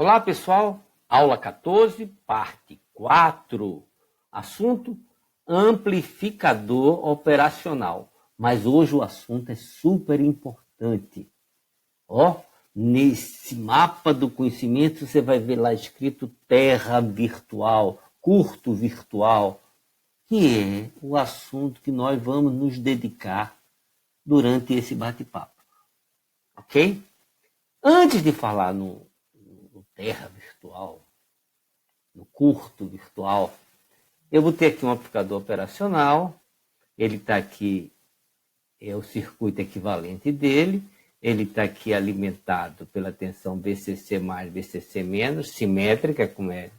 Olá, pessoal. Aula 14, parte 4. Assunto: amplificador operacional. Mas hoje o assunto é super importante. Nesse mapa do conhecimento você vai ver lá escrito terra virtual, curto virtual, que é o assunto que nós vamos nos dedicar durante esse bate-papo. Ok? Antes de falar no terra virtual, no curto virtual, eu vou ter aqui um amplificador operacional. Ele está aqui, é o circuito equivalente dele. Ele está aqui alimentado pela tensão VCC mais VCC menos, simétrica, como é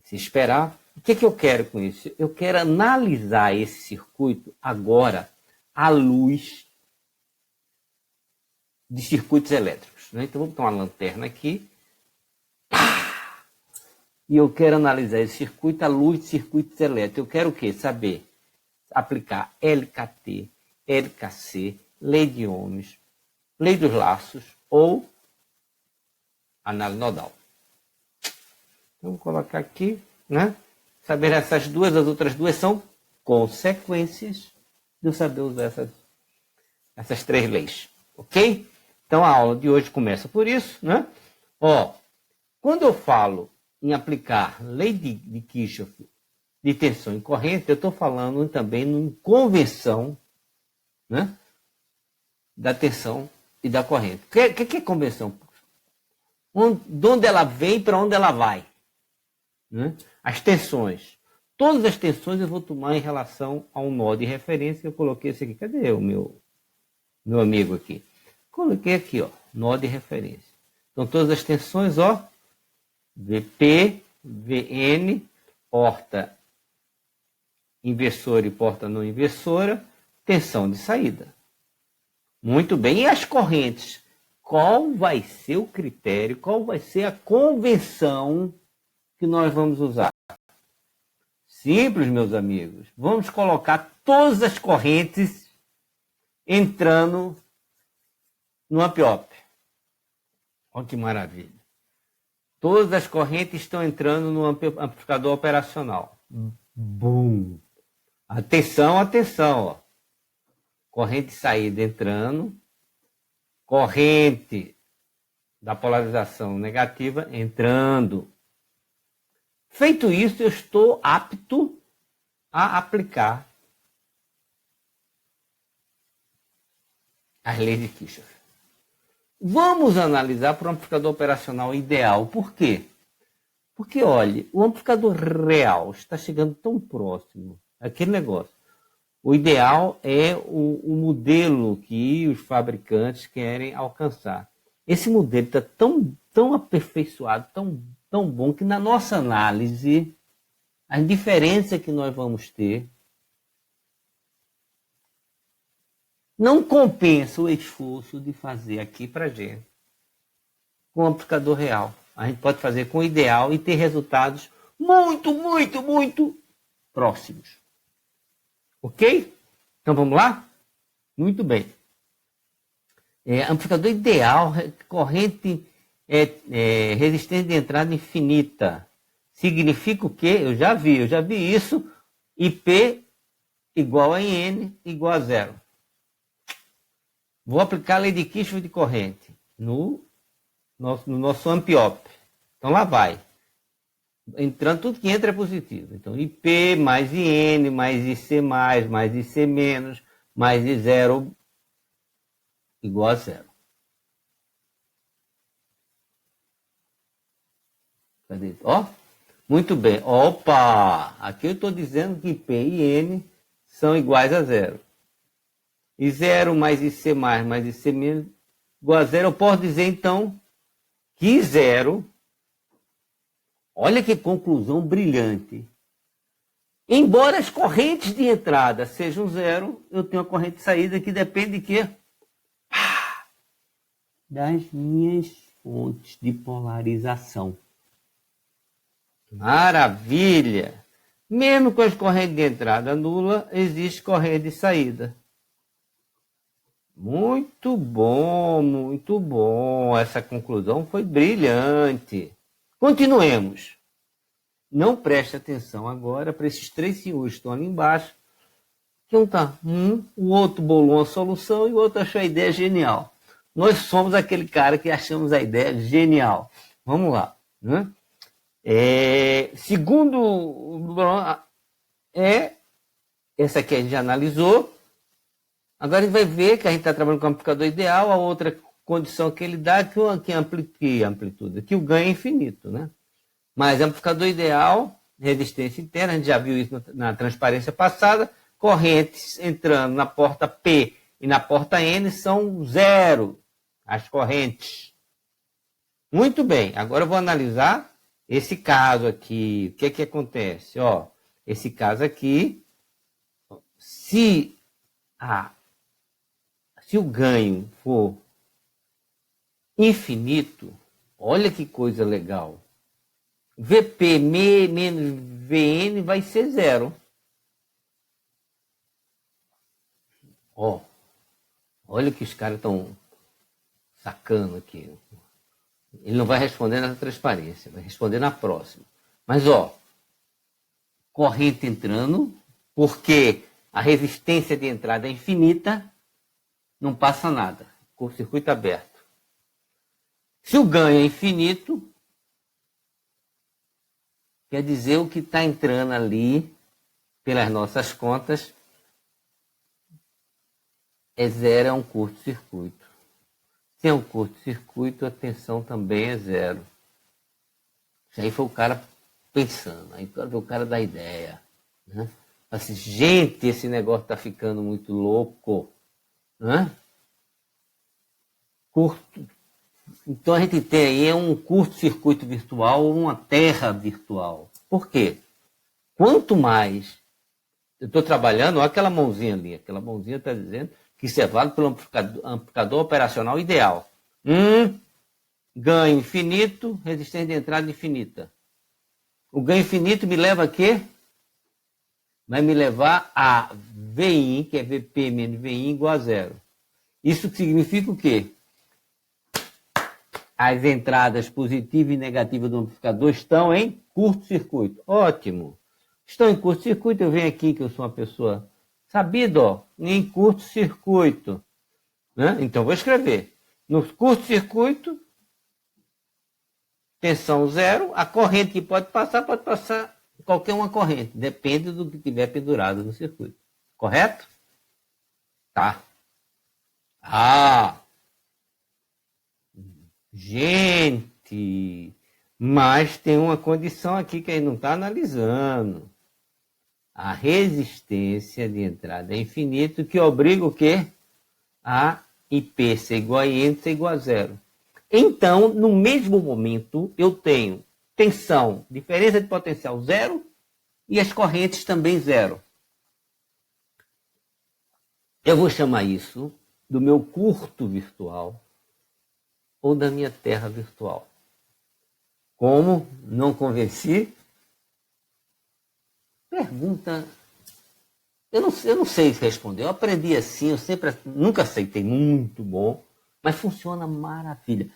se esperar. O que eu quero com isso? Eu quero analisar esse circuito agora à luz de circuitos elétricos. Então, vou botar uma lanterna aqui. E eu quero analisar esse circuito à luz de circuitos elétricos. Eu quero o quê? Saber aplicar LKT, LKC, lei de Ohms, lei dos laços ou análise nodal. Então, vou colocar aqui, né? Saber essas duas, as outras duas são consequências de eu saber usar essas três leis. Ok? Então, a aula de hoje começa por isso, né? Quando eu falo em aplicar lei de Kirchhoff de tensão e corrente, eu estou falando também em convenção, né, da tensão e da corrente. O que é convenção? De onde ela vem e para onde ela vai. Né? As tensões. Todas as tensões eu vou tomar em relação a um nó de referência. Eu coloquei esse aqui. Cadê o meu amigo aqui? Coloquei aqui, nó de referência. Então, todas as tensões, VP, VN, porta inversora e porta não inversora, tensão de saída. Muito bem. E as correntes? Qual vai ser o critério, qual vai ser a convenção que nós vamos usar? Simples, meus amigos. Vamos colocar todas as correntes entrando no amp-op. Olha que maravilha. Todas as correntes estão entrando no amplificador operacional. Bum! Atenção, atenção. Corrente de saída entrando. Corrente da polarização negativa entrando. Feito isso, eu estou apto a aplicar as leis de Kirchhoff. Vamos analisar para o amplificador operacional ideal. Por quê? Porque, olha, o amplificador real está chegando tão próximo. Aquele negócio. O ideal é o modelo que os fabricantes querem alcançar. Esse modelo está tão aperfeiçoado, tão bom, que na nossa análise, a diferença que nós vamos ter não compensa o esforço de fazer aqui para a gente com o amplificador real. A gente pode fazer com o ideal e ter resultados muito próximos. Ok? Então vamos lá? Muito bem. Amplificador ideal, corrente resistência de entrada infinita. Significa o quê? Eu já vi isso. IP igual a N igual a zero. Vou aplicar a lei de Kirchhoff de corrente no nosso amp-op. Então lá vai. Entrando, tudo que entra é positivo. Então, IP mais IN, mais IC+, mais IC-, mais I0 igual a zero. Cadê? Muito bem. Opa! Aqui eu estou dizendo que IP e N são iguais a zero. I0 mais IC+, mais IC- igual a zero. Eu posso dizer, então, que I0... Olha que conclusão brilhante. Embora as correntes de entrada sejam zero, eu tenho a corrente de saída que depende de quê? Das minhas fontes de polarização. Maravilha! Mesmo com as correntes de entrada nula, existe corrente de saída. Muito bom, muito bom. Essa conclusão foi brilhante. Continuemos. Não preste atenção agora para esses três senhores que estão ali embaixo, que um tá, o outro bolou uma solução e o outro achou a ideia genial. Nós somos aquele cara que achamos a ideia genial. Vamos lá. Né? Segundo, essa aqui a gente já analisou. Agora a gente vai ver que a gente está trabalhando com o amplificador ideal, a outra condição que ele dá que amplitude, que o ganho é infinito, né? Mas amplificador ideal, resistência interna, a gente já viu isso na transparência passada, correntes entrando na porta P e na porta N são zero, as correntes. Muito bem, agora eu vou analisar esse caso aqui. O que é que acontece? Ó, esse caso aqui, se o ganho for infinito, olha que coisa legal. VP menos VN vai ser zero. Ó, olha que os caras estão sacando aqui. Ele não vai responder na transparência, vai responder na próxima. Mas, ó, corrente entrando, porque a resistência de entrada é infinita, não passa nada, com o circuito aberto. Se o ganho é infinito, quer dizer o que está entrando ali, pelas nossas contas, é zero, é um curto-circuito. Se é um curto-circuito, a tensão também é zero. Isso aí foi o cara pensando, aí foi o cara da ideia. Né? Assim, gente, esse negócio está ficando muito louco. Né? Curto. Então a gente tem aí um curto-circuito virtual ou uma terra virtual. Por quê? Quanto mais eu estou trabalhando, olha aquela mãozinha ali, aquela mãozinha está dizendo que isso é válido pelo amplificador operacional ideal. Ganho infinito, resistência de entrada infinita. O ganho infinito me leva a quê? Vai me levar a VI, que é VP menos VI igual a zero. Isso significa o quê? As entradas positiva e negativa do amplificador estão em curto-circuito. Ótimo. Estão em curto-circuito, eu venho aqui, que eu sou uma pessoa sabida, ó, em curto-circuito. Né? Então, vou escrever. No curto-circuito, tensão zero, a corrente que pode passar qualquer uma corrente, depende do que tiver pendurado no circuito. Correto? Tá. Gente, mas tem uma condição aqui que a gente não está analisando. A resistência de entrada é infinito, que obriga o quê? A IP ser igual a IN ser igual a zero. Então, no mesmo momento, eu tenho tensão, diferença de potencial zero, e as correntes também zero. Eu vou chamar isso do meu curto virtual ou da minha terra virtual. Como? Não convenci? Pergunta. Eu não sei responder. Eu aprendi assim, nunca aceitei, muito bom, mas funciona maravilha.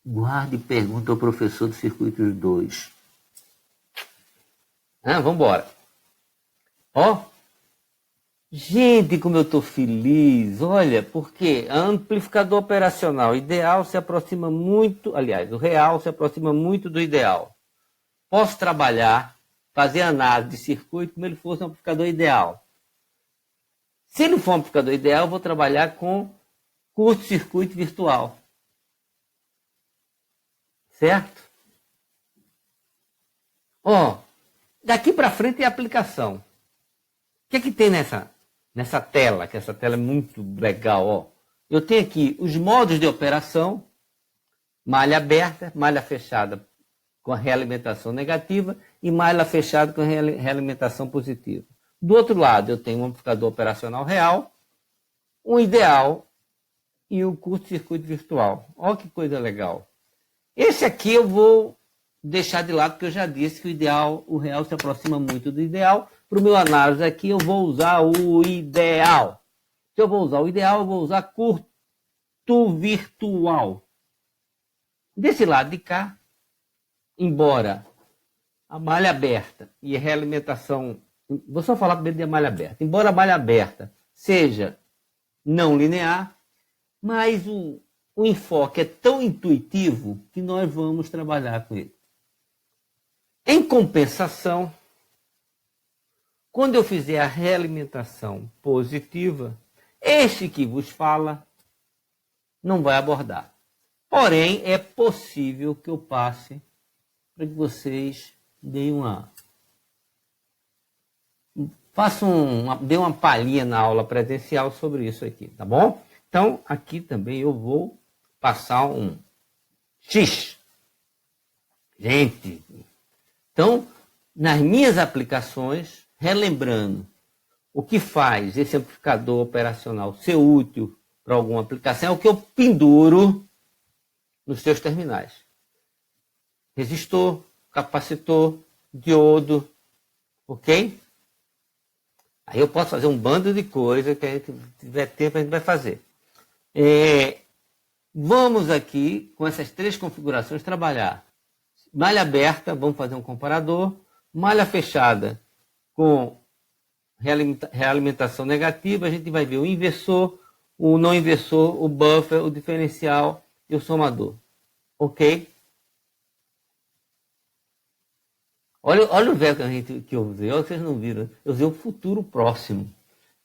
Guarde e pergunta ao professor do Circuitos 2. Vamos embora. Ó. Gente, como eu estou feliz. Olha, porque o amplificador operacional ideal se aproxima muito, aliás, o real se aproxima muito do ideal. Posso trabalhar, fazer análise de circuito como ele fosse um amplificador ideal. Se ele for um amplificador ideal, eu vou trabalhar com curto-circuito virtual. Certo? Ó, daqui para frente é aplicação. O que é que tem nessa tela? Que essa tela é muito legal, ó. Eu tenho aqui os modos de operação, malha aberta, malha fechada com a realimentação negativa e malha fechada com a realimentação positiva. Do outro lado, eu tenho um amplificador operacional real, um ideal e um curto-circuito virtual. Olha que coisa legal. Esse aqui eu vou deixar de lado, porque eu já disse que o real se aproxima muito do ideal. Para o meu análise aqui, eu vou usar o ideal. Se eu vou usar o ideal, eu vou usar curto virtual. Desse lado de cá, embora a malha aberta e a realimentação, vou só falar primeiro de malha aberta, embora a malha aberta seja não linear, mas o enfoque é tão intuitivo que nós vamos trabalhar com ele. Em compensação, quando eu fizer a realimentação positiva, este que vos fala não vai abordar. Porém, é possível que eu passe para que vocês deem dê uma palhinha na aula presencial sobre isso aqui, tá bom? Então, aqui também eu vou passar um X. Gente, então, nas minhas aplicações, relembrando o que faz esse amplificador operacional ser útil para alguma aplicação, é o que eu penduro nos seus terminais. Resistor, capacitor, diodo, ok? Aí eu posso fazer um bando de coisas que a gente tiver tempo, a gente vai fazer. Vamos aqui, com essas três configurações, trabalhar. Malha aberta, vamos fazer um comparador. Malha fechada, com realimentação negativa, a gente vai ver o inversor, o não inversor, o buffer, o diferencial e o somador. Ok? Olha o verbo que eu usei, olha que vocês não viram. Eu usei o futuro próximo.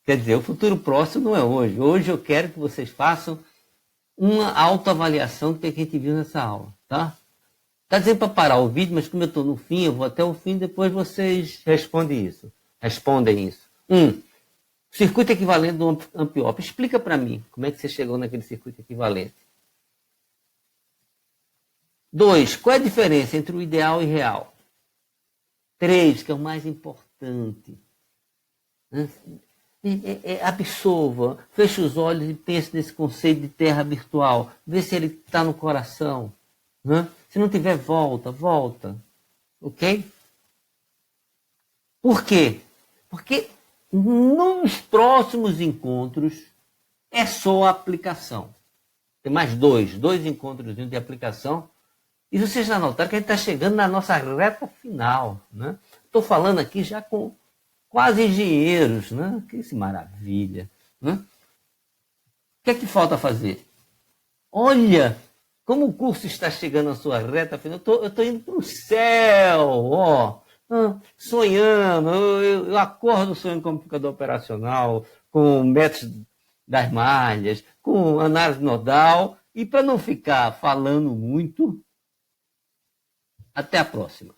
Quer dizer, o futuro próximo não é hoje. Hoje eu quero que vocês façam uma autoavaliação do que a gente viu nessa aula, tá? Está dizendo para parar o vídeo, mas como eu estou no fim, eu vou até o fim, depois vocês respondem isso. Circuito equivalente do Amp-Op. Explica para mim como é que você chegou naquele circuito equivalente. 2. Qual é a diferença entre o ideal e real? 3, que é o mais importante. Absorva, feche os olhos e pense nesse conceito de terra virtual. Vê se ele está no coração. Se não tiver, volta. Ok? Por quê? Porque nos próximos encontros é só a aplicação. Tem mais dois encontros de aplicação. E vocês já notaram que a gente está chegando na nossa reta final. Estou falando aqui já com quase engenheiros. Que maravilha. O que é que falta fazer? Olha como o curso está chegando à sua reta final. Eu estou indo para o céu, sonhando. Eu acordo sonhando com amplificador operacional, com métodos das malhas, com análise nodal. E para não ficar falando muito, até a próxima.